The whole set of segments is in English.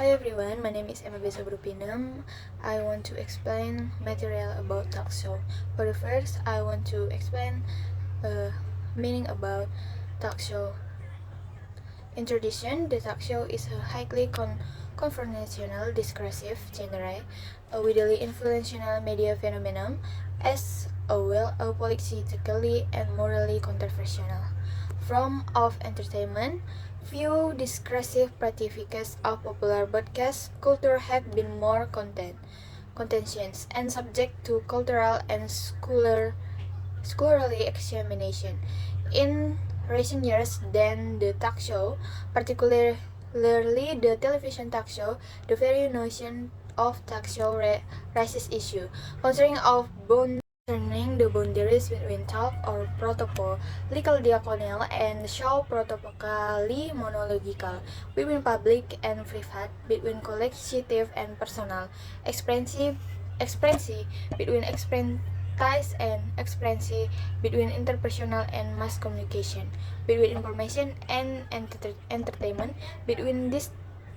Hi everyone, my name is Emma Besa Brupinam. I want to explain material about talk show. For the first, I want to explain meaning about talk show. In tradition, the talk show is a highly confrontational, discursive genre, a widely influential media phenomenon, as well as politically and morally controversial. Form of entertainment, few discursive practices of popular broadcast culture have been more contentious and subject to cultural and scholarly examination. In recent years, then the talk show, particularly the television talk show, the very notion of talk show raises issue concerning the boundaries between talk or protocol, legal diaconal, and show protocolally monological, between public and private, between collective and personal, expressive, between expressive and expressive, between interpersonal and mass communication, between information and entertainment, between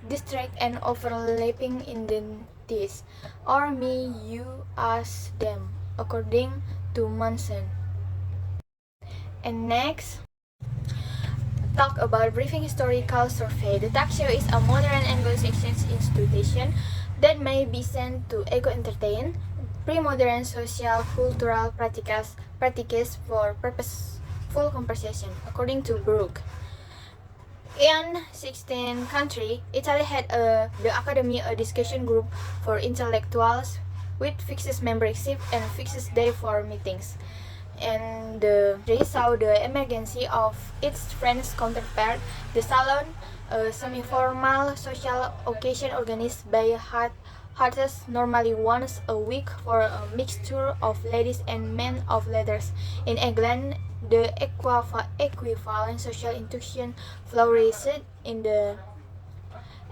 distract and overlapping identities, or me, you, us, them, according to Manson. And next, talk about briefing historical survey. The talk show is a modern Anglo-Saxon institution that may be sent to eco-entertain pre-modern social cultural practices for purposeful conversation, according to Brooke. In 16 countries, Italy had the Academy, a discussion group for intellectuals with fixed membership and fixed day for meetings. And they saw the emergence of its French counterpart, the Salon, a semi-formal social occasion organized by artists normally once a week for a mixture of ladies and men of letters. In England, the equivalent social institution flourished in the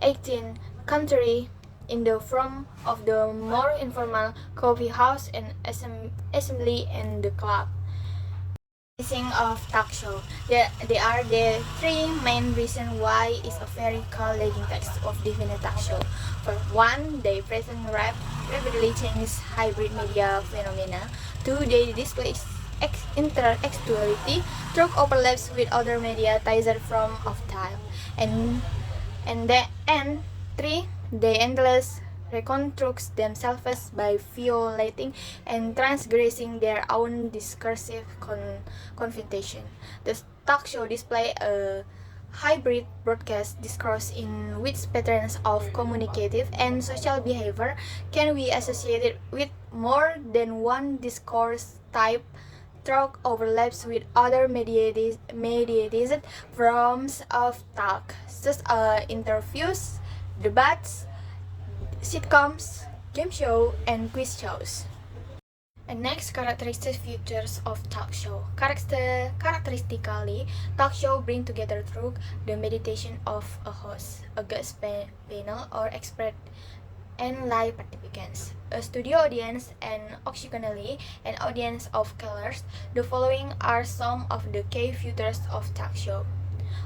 18th century in the form of the more informal coffee house and assembly and the club. Of talk show. There are the three main reasons why it's a very leading text of definite talk show. For one, they present rapidly changing hybrid media phenomena. Two, they display intertextuality through overlaps with other media teaser from of time. And three, they endless reconstruct themselves by violating and transgressing their own discursive confrontation. The talk show display a hybrid broadcast discourse in which patterns of communicative and social behavior can be associated with more than one discourse type through overlaps with other mediated forms of talk, such as interviews, debates, sitcoms, game show, and quiz shows. And next, characteristic features of talk show. Characteristically, talk show bring together through the meditation of a host, a guest panel, or expert and live participants, a studio audience, and occasionally an audience of callers. The following are some of the key features of talk show.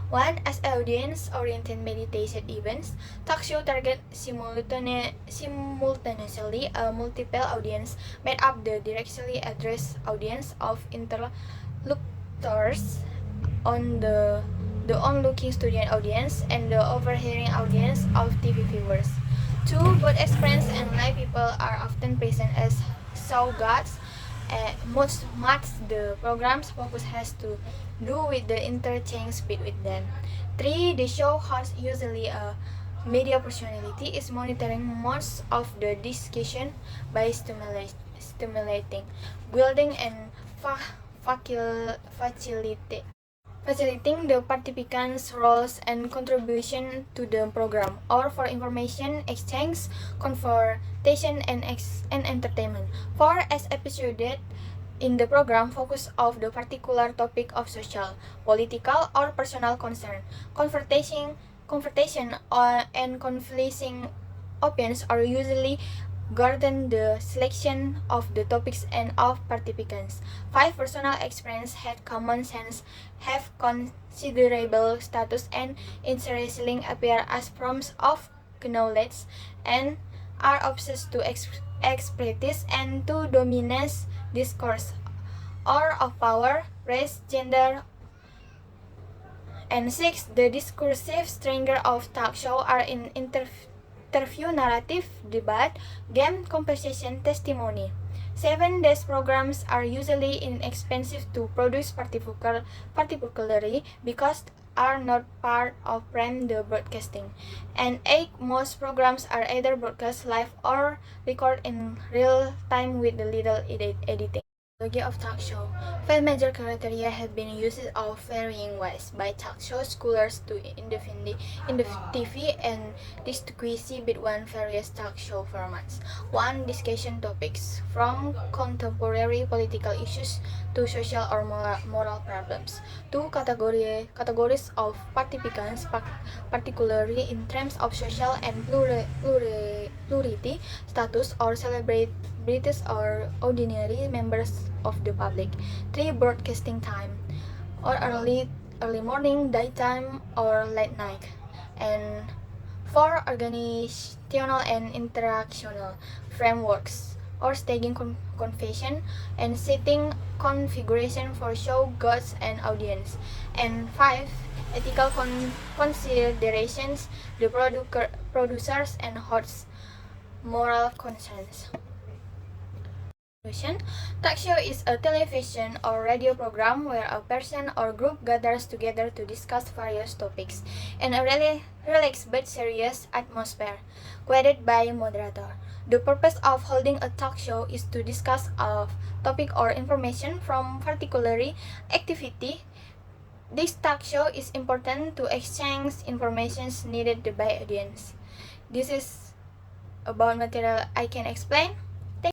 One, as audience-oriented meditation events, talk show target simultaneously a multiple audience made up the directly addressed audience of interlocutors on the onlooking student audience and the overhearing audience of TV viewers. Two, both experienced and lay people are often present as surrogates. Much the program's focus has to do with the interchange between them. Three, the show host, usually a media personality, is monitoring most of the discussion by stimulating, building, and facilitating the participants' roles and contribution to the program, or for information exchange, conversation, and entertainment. 4. As episode in the program focus of the particular topic of social, political, or personal concern. Confrontation and conflicting opinions are usually garden the selection of the topics and of participants. 5. Personal experience had common sense, have considerable status, and interestingly appear as forms of knowledge and are obsessed to expertise and to dominance discourse or of power, race, gender, and 6. The discursive strength of talk show are in interview, narrative, debate, game, conversation, testimony. 7. These programs are usually inexpensive to produce, particularly because are not part of prime the broadcasting. And 8. Most programs are either broadcast live or recorded in real time with little editing. Strategy of talk show. 5 major criteria have been used of varying ways by talk show scholars to identify and distinguish between various talk show formats. 1. Discussion topics, from contemporary political issues to social or moral problems. 2. Categories of participants, particularly in terms of social and plurality status or celebrities or ordinary members of the public. 3. Broadcasting time, or early morning, daytime, or late night. And 4. Organizational and interactional frameworks, or staging confession and setting configuration for show goals and audience. And 5. Ethical considerations, the producers and hosts' moral concerns. Talk show is a television or radio program where a person or group gathers together to discuss various topics in a really relaxed but serious atmosphere, guided by a moderator. The purpose of holding a talk show is to discuss a topic or information from particular activity. This talk show is important to exchange information needed by audience. This is about material I can explain.